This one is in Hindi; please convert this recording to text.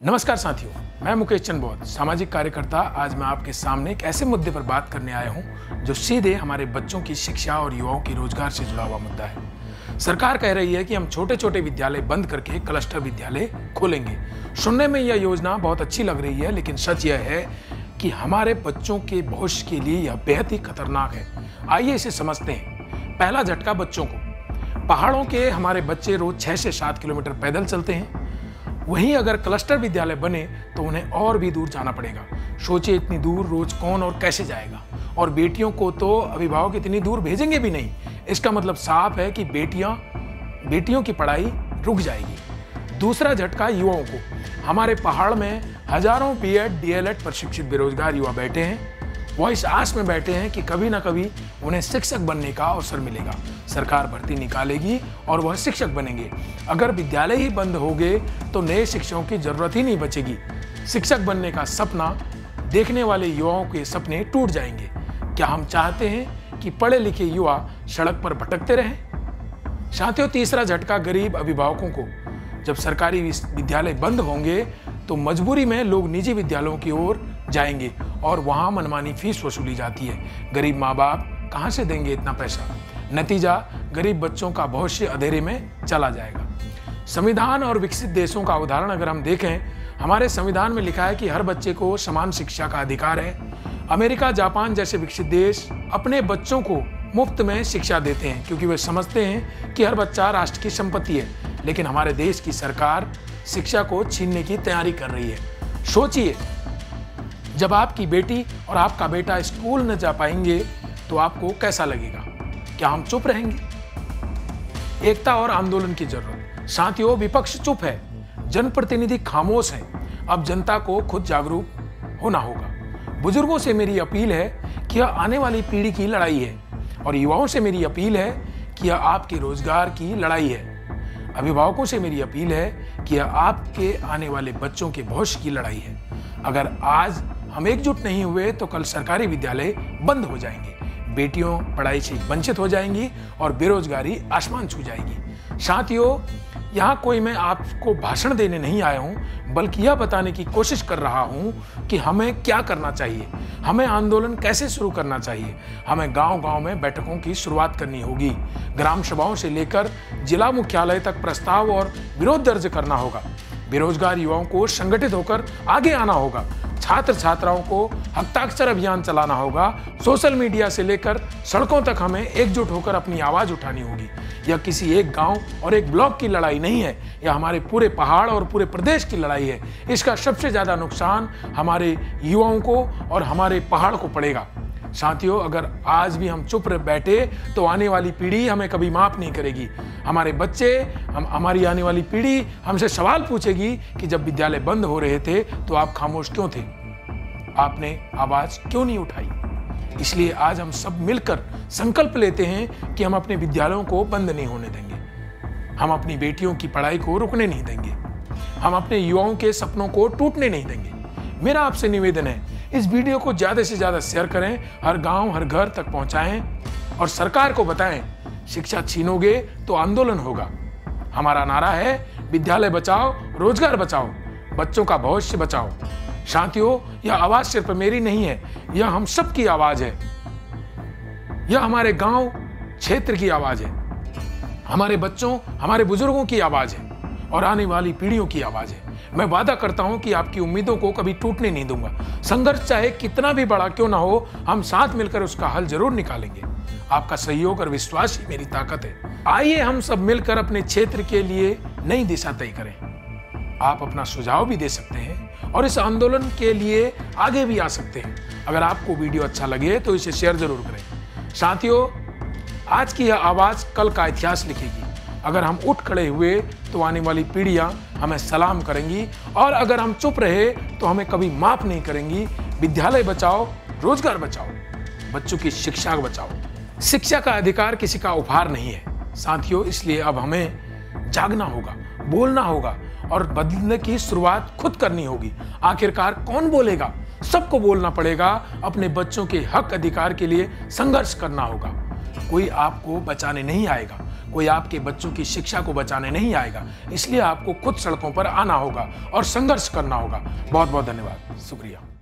नमस्कार साथियों, मैं मुकेश चंद बौद्ध, सामाजिक कार्यकर्ता। आज मैं आपके सामने एक ऐसे मुद्दे पर बात करने आया हूं जो सीधे हमारे बच्चों की शिक्षा और युवाओं के रोजगार से जुड़ा हुआ मुद्दा है। सरकार कह रही है कि हम छोटे छोटे विद्यालय बंद करके क्लस्टर विद्यालय खोलेंगे। सुनने में यह योजना बहुत अच्छी लग रही है, लेकिन सच यह है कि हमारे बच्चों के भविष्य के लिए यह बेहद ही खतरनाक है। आइए इसे समझते हैं। पहला झटका बच्चों को। पहाड़ों के हमारे बच्चे रोज 6 से 7 किलोमीटर पैदल चलते हैं। वहीं अगर क्लस्टर विद्यालय बने तो उन्हें और भी दूर जाना पड़ेगा। सोचिए, इतनी दूर रोज कौन और कैसे जाएगा। और बेटियों को तो अभिभावक इतनी दूर भेजेंगे भी नहीं। इसका मतलब साफ है कि बेटियों की पढ़ाई रुक जाएगी। दूसरा झटका युवाओं को। हमारे पहाड़ में हजारों बीएड डीएलएड प्रशिक्षित बेरोजगार युवा बैठे हैं। वह इस आस में बैठे हैं कि कभी ना कभी उन्हें शिक्षक बनने का अवसर मिलेगा। सरकार भर्ती निकालेगी और वह शिक्षक बनेंगे। अगर विद्यालय ही बंद हो गए तो नए शिक्षकों की जरूरत ही नहीं बचेगी। शिक्षक बनने का सपना देखने वाले युवाओं के सपने टूट जाएंगे। क्या हम चाहते हैं कि पढ़े लिखे युवा सड़क पर भटकते रहें? साथियों, तीसरा झटका गरीब अभिभावकों को। जब सरकारी विद्यालय बंद होंगे तो मजबूरी में लोग निजी विद्यालयों की ओर जाएंगे और वहां मनमानी फीस वसूली जाती है। गरीब माँ बाप कहां से देंगे इतना पैसा? नतीजा, गरीब बच्चों का भविष्य अंधेरे में चला जाएगा। संविधान और विकसित देशों का उदाहरण अगर हम देखें, हमारे संविधान में लिखा है कि हर बच्चे को समान शिक्षा का अधिकार है। अमेरिका, जापान जैसे विकसित देश अपने बच्चों को मुफ्त में शिक्षा देते हैं क्योंकि वे समझते हैं कि हर बच्चा राष्ट्र की संपत्ति है। लेकिन हमारे देश की सरकार शिक्षा को छीनने की तैयारी कर रही है। सोचिए, जब आपकी बेटी और आपका बेटा स्कूल न जा पाएंगे तो आपको कैसा लगेगा? क्या हम चुप रहेंगे? एकता और आंदोलन की जरूरत। साथियों, विपक्ष चुप है, जनप्रतिनिधि खामोश हैं। अब जनता को खुद जागरूक होना होगा। बुजुर्गों से मेरी अपील है कि यह आने वाली पीढ़ी की लड़ाई है और युवाओं से मेरी अपील है कि यह आपके रोजगार की लड़ाई है। अभिभावकों से मेरी अपील है कि यह आपके आने वाले बच्चों के भविष्य की लड़ाई है। अगर आज हम एकजुट नहीं हुए तो कल सरकारी विद्यालय बंद हो जाएंगे, बेटियों पढ़ाई से वंचित हो जाएंगी और बेरोजगारी आसमान छू जाएगी। साथियों, यहाँ कोई मैं आपको भाषण देने नहीं आया हूँ, बल्कि यह बताने की कोशिश कर रहा हूँ कि हमें क्या करना चाहिए, हमें आंदोलन कैसे शुरू करना चाहिए। हमें गांव-गांव में बैठकों की शुरुआत करनी होगी। ग्राम सभाओं से लेकर जिला मुख्यालय तक प्रस्ताव और विरोध दर्ज करना होगा। बेरोजगार युवाओं को संगठित होकर आगे आना होगा। छात्र छात्राओं को हस्ताक्षर अभियान चलाना होगा। सोशल मीडिया से लेकर सड़कों तक हमें एकजुट होकर अपनी आवाज उठानी होगी। यह किसी एक गांव और एक ब्लॉक की लड़ाई नहीं है, यह हमारे पूरे पहाड़ और पूरे प्रदेश की लड़ाई है। इसका सबसे ज्यादा नुकसान हमारे युवाओं को और हमारे पहाड़ को पड़ेगा। साथियों, अगर आज भी हम चुप बैठे तो आने वाली पीढ़ी हमें कभी माफ नहीं करेगी। हमारे बच्चे, हमारी आने वाली पीढ़ी हमसे सवाल पूछेगी कि जब विद्यालय बंद हो रहे थे तो आप खामोश क्यों थे? आपने आवाज क्यों नहीं उठाई? इसलिए आज हम सब मिलकर संकल्प लेते हैं कि हम अपने विद्यालयों को बंद नहीं होने देंगे। हम अपनी बेटियों की पढ़ाई को रुकने नहीं देंगे। हम अपने युवाओं के सपनों को टूटने नहीं देंगे। मेरा आपसे निवेदन है, इस वीडियो को ज्यादा से ज्यादा शेयर करें, हर गांव हर घर तक पहुंचाएं और सरकार को बताएं, शिक्षा छीनोगे तो आंदोलन होगा। हमारा नारा है, विद्यालय बचाओ, रोजगार बचाओ, बच्चों का भविष्य बचाओ। साथियों, यह आवाज सिर्फ मेरी नहीं है, यह हम सब की आवाज है। यह हमारे गांव क्षेत्र की आवाज है, हमारे बच्चों, हमारे बुजुर्गों की आवाज है और आने वाली पीढ़ियों की आवाज है। मैं वादा करता हूं कि आपकी उम्मीदों को कभी टूटने नहीं दूंगा। संघर्ष चाहे कितना भी बड़ा क्यों ना हो, हम साथ मिलकर उसका हल जरूर निकालेंगे। आपका सहयोग और विश्वास ही मेरी ताकत है। आइए हम सब मिलकर अपने क्षेत्र के लिए नई दिशा तय करें। आप अपना सुझाव भी दे सकते हैं और इस आंदोलन के लिए आगे भी आ सकते हैं। अगर आपको वीडियो अच्छा लगे तो इसे शेयर जरूर करें। साथियों, आज की यह आवाज कल का इतिहास लिखेगी। अगर हम उठ खड़े हुए तो आने वाली पीढ़ियां हमें सलाम करेंगी और अगर हम चुप रहे तो हमें कभी माफ नहीं करेंगी। विद्यालय बचाओ, रोजगार बचाओ, बच्चों की शिक्षा बचाओ। शिक्षा का अधिकार किसी का उपहार नहीं है साथियों, इसलिए अब हमें जागना होगा, बोलना होगा और बदलने की शुरुआत खुद करनी होगी। आखिरकार कौन बोलेगा? सबको बोलना पड़ेगा। अपने बच्चों के हक अधिकार के लिए संघर्ष करना होगा। कोई आपको बचाने नहीं आएगा, कोई आपके बच्चों की शिक्षा को बचाने नहीं आएगा। इसलिए आपको खुद सड़कों पर आना होगा और संघर्ष करना होगा। बहुत बहुत धन्यवाद, शुक्रिया।